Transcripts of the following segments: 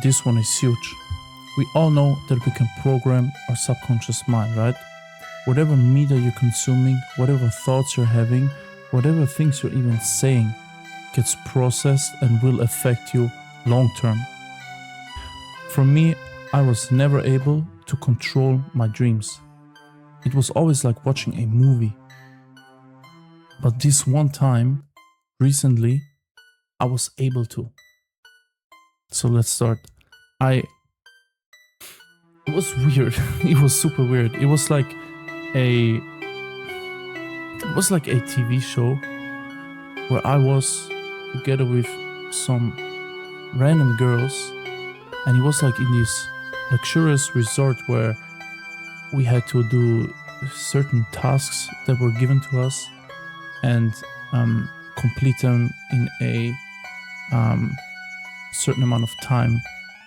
this one is huge. We all know that we can program our subconscious mind, right? Whatever media you're consuming, whatever thoughts you're having, whatever things you're even saying gets processed and will affect you long term. For me, I was never able to control my dreams. It was always like watching a movie. But this one time, recently, I was able to. So let's start. It was weird. It was super weird. It was like a TV show where I was together with some random girls, and it was like in this luxurious resort where we had to do certain tasks that were given to us and complete them in a certain amount of time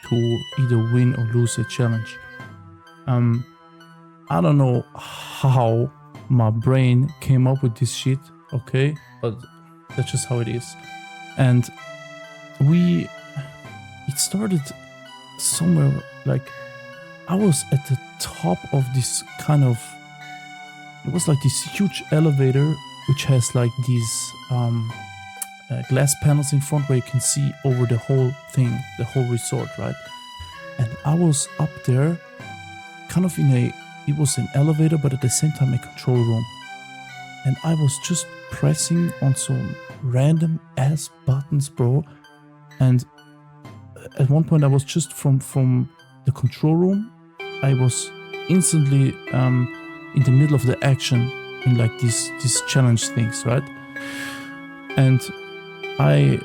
to either win or lose a challenge. I don't know how my brain came up with this shit, okay? But that's just how it is. And it started somewhere, like I was at the top of this kind of, it was like this huge elevator which has like these glass panels in front where you can see over the whole thing, the whole resort, right? And I was up there kind of it was an elevator, but at the same time a control room. And I was just pressing on some random ass buttons, bro. And at one point I was just from the control room, I was instantly in the middle of the action in like these challenge things, right? And I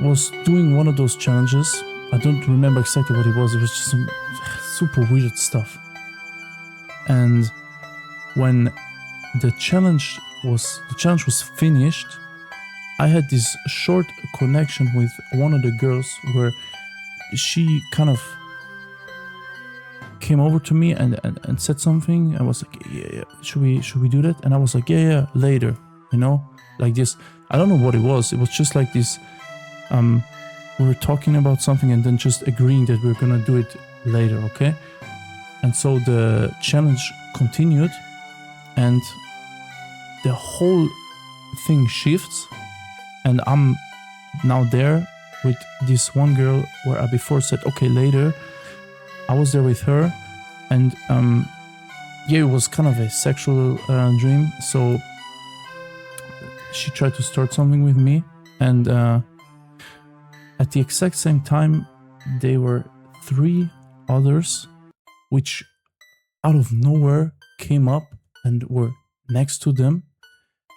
was doing one of those challenges. I don't remember exactly what it was. It was just some super weird stuff. And when the challenge was finished, I had this short connection with one of the girls where she kind of came over to me and said something. I was like, yeah, should we do that? And I was like, yeah, later, like this. I don't know what it was. It was just like this. We were talking about something and then just agreeing that we're gonna do it later, okay? And so the challenge continued, and the whole thing shifts, and I'm now there with this one girl where I before said, okay, later. I was there with her, and it was kind of a sexual dream. So she tried to start something with me, and at the exact same time, there were 3 others which out of nowhere came up and were next to them,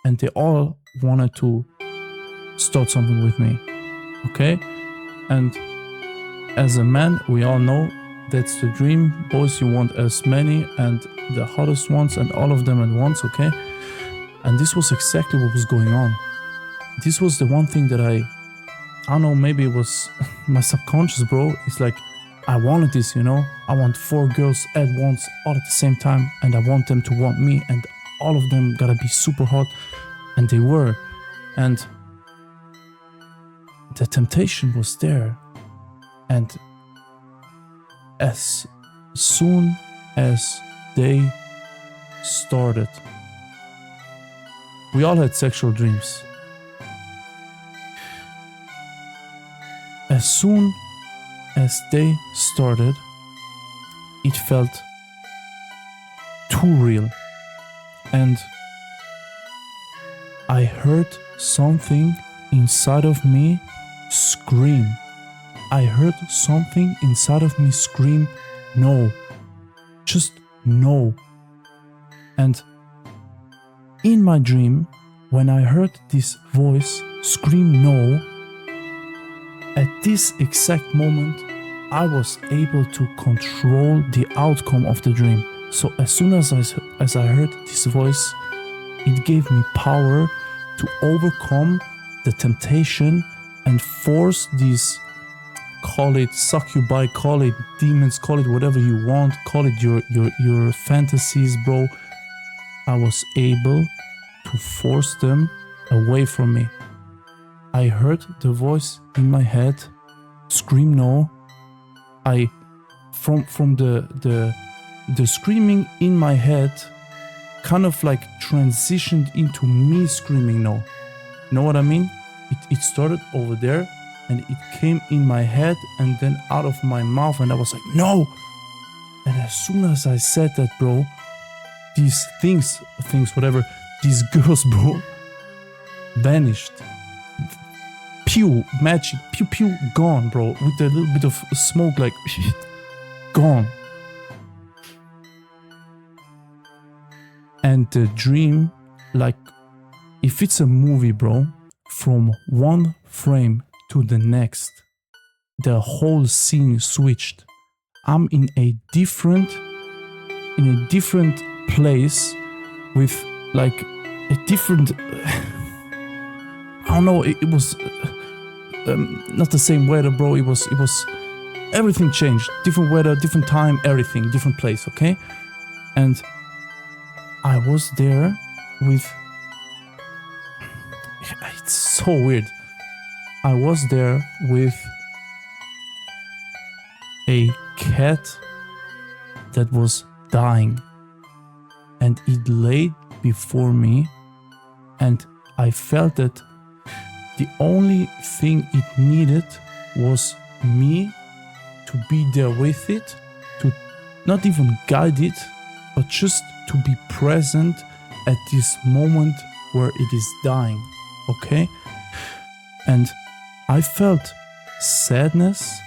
and they all wanted to start something with me, okay? And as a man, we all know that's the dream. Boys, you want as many and the hottest ones and all of them at once, okay? And this was exactly what was going on. This was the one thing that I don't know, maybe it was my subconscious, bro. It's like, I wanted this, I want 4 girls at once, all at the same time, and I want them to want me, and all of them gotta be super hot, and they were. And the temptation was there. And as soon as they started, we all had sexual dreams. As soon as they started, it felt too real. And I heard something inside of me scream. I heard something inside of me scream, no. Just no. And in my dream, when I heard this voice scream no, at this exact moment, I was able to control the outcome of the dream. So as soon as I heard this voice, it gave me power to overcome the temptation and force these, call it succubi, call it demons, call it whatever you want, call it your fantasies, bro. I was able to force them away from me. I heard the voice in my head scream no, I from the screaming in my head kind of like transitioned into me screaming now. Know what I mean? It started over there and it came in my head and then out of my mouth, and I was like, no! And as soon as I said that, bro, these things, whatever, these girls, bro, vanished. Pew, magic, pew, pew, gone, bro, with a little bit of smoke, like, gone. And the dream, like, if it's a movie, bro, from one frame to the next, the whole scene switched. I'm in a different place with like a different, I don't know, it was not the same weather, bro. It was everything changed. Different weather, different time, everything, different place, okay? And I was there with, it's so weird. I was there with a cat that was dying, and it laid before me, and I felt that the only thing it needed was me to be there with it, to not even guide it, but just to be present at this moment where it is dying, okay? And I felt sadness,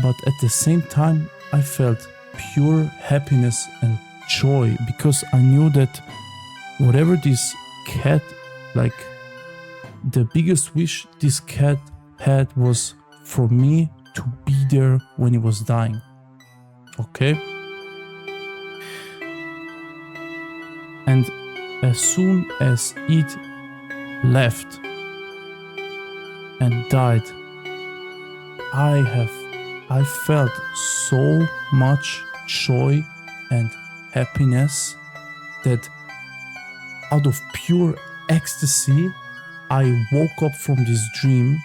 but at the same time I felt pure happiness and joy, because I knew that whatever this cat, like, the biggest wish this cat had was for me to be there when it was dying, okay? And as soon as it left and died, I felt so much joy and happiness that out of pure ecstasy, I woke up from this dream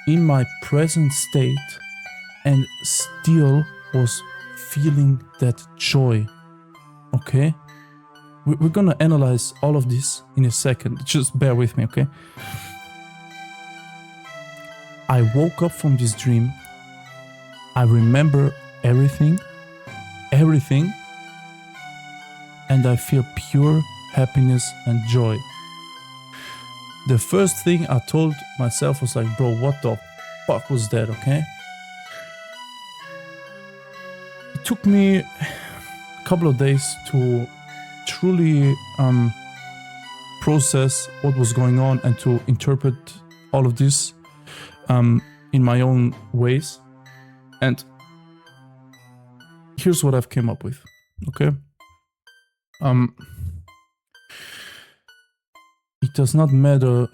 in my present state and still was feeling that joy, okay? We're gonna analyze all of this in a second, just bear with me, okay? I woke up from this dream, I remember everything, and I feel pure happiness and joy. The first thing I told myself was like, bro, what the fuck was that, okay? It took me a couple of days to truly process what was going on and to interpret all of this in my own ways. And here's what I've came up with, okay? It does not matter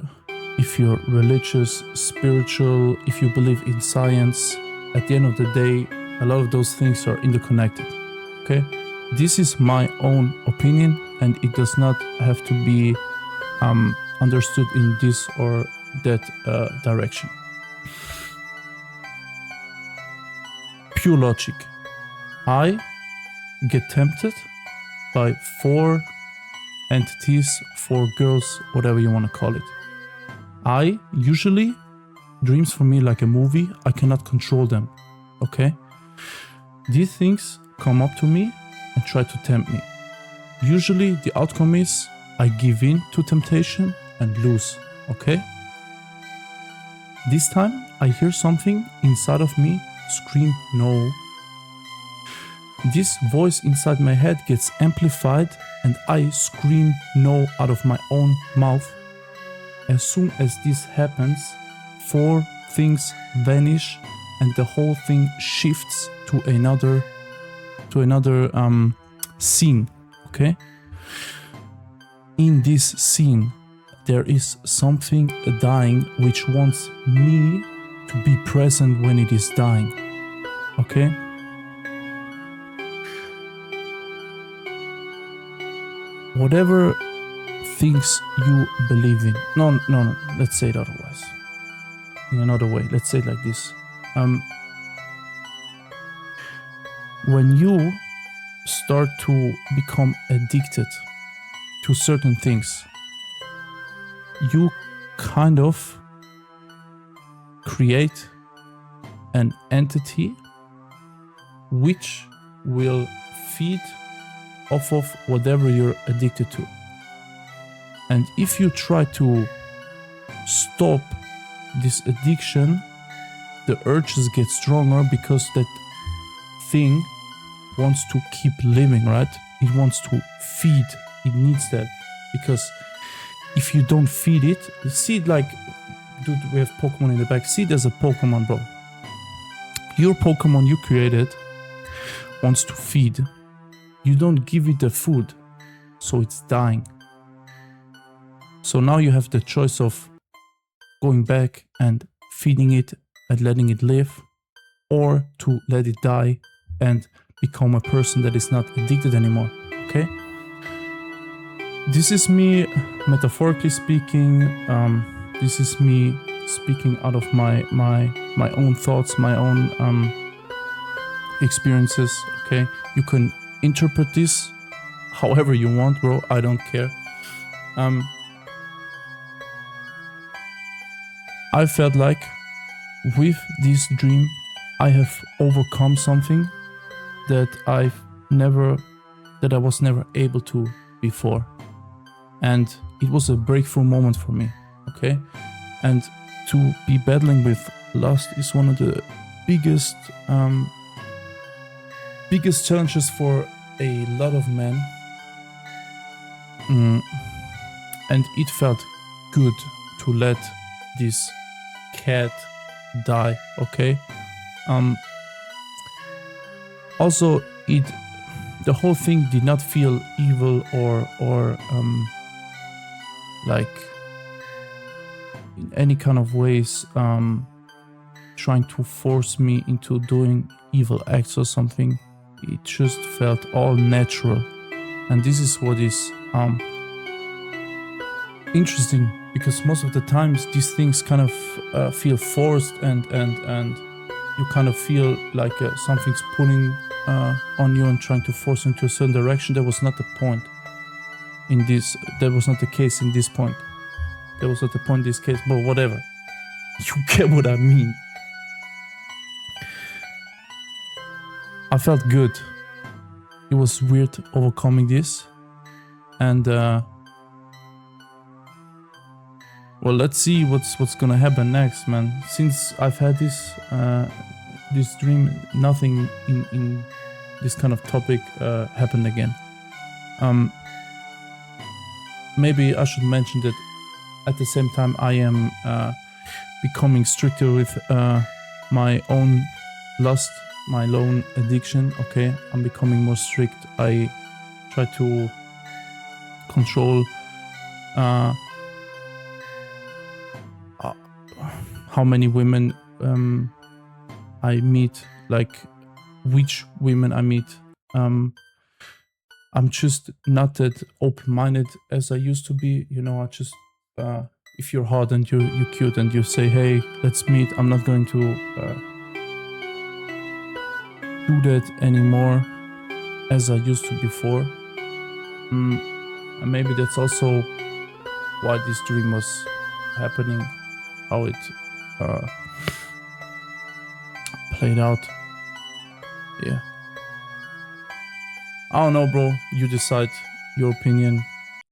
if you're religious, spiritual, if you believe in science. At the end of the day, a lot of those things are interconnected, okay? This is my own opinion, and it does not have to be understood in this or that direction. Pure logic. I get tempted by 4 entities, 4 girls, whatever you want to call it. I usually, dreams for me like a movie, I cannot control them, okay? These things come up to me and try to tempt me. Usually the outcome is I give in to temptation and lose, okay? This time I hear something inside of me scream no. This voice inside my head gets amplified and I scream no out of my own mouth. As soon as this happens, 4 things vanish and the whole thing shifts to another scene, okay? In this scene, there is something dying which wants me to be present when it is dying, okay? Whatever things you believe in. No, let's say it otherwise. In another way, let's say it like this. when you start to become addicted to certain things, you kind of create an entity which will feed off of whatever you're addicted to. And if you try to stop this addiction, the urges get stronger because that thing wants to keep living, right? It wants to feed. It needs that. Because if you don't feed it, see it like, dude, we have Pokemon in the back. See it as a Pokemon, bro. Your Pokemon you created wants to feed. You don't give it the food, so it's dying. So now you have the choice of going back and feeding it and letting it live, or to let it die and become a person that is not addicted anymore, okay? This is me metaphorically speaking. This is me speaking out of my own thoughts, my own experiences, okay? You can interpret this however you want, bro. I don't care. I felt like with this dream, I have overcome something that I was never able to before. And it was a breakthrough moment for me, okay? And to be battling with lust is one of the biggest challenges for a lot of men. And it felt good to let this cat die, okay? Also, the whole thing did not feel evil or like in any kind of ways trying to force me into doing evil acts or something. It just felt all natural, and this is what is interesting, because most of the times these things kind of feel forced and you kind of feel like something's pulling on you and trying to force you into a certain direction. That was not the point in this. That was not the case in this point. That was not the point in this case. But whatever. You get what I mean. I felt good. It was weird overcoming this. And well, let's see what's gonna happen next, man. Since I've had this dream, nothing in this kind of topic happened again. Maybe I should mention that at the same time I am becoming stricter with my own lust, my own addiction, okay? I'm becoming more strict. I try to control how many women I meet, like which women I meet. I'm just not that open-minded as I used to be. You know, I just if you're hot and you're cute and you say, hey, let's meet, I'm not going to do that anymore as I used to before. And maybe that's also why this dream was happening, how it played out. Yeah. I don't know, bro. You decide, your opinion.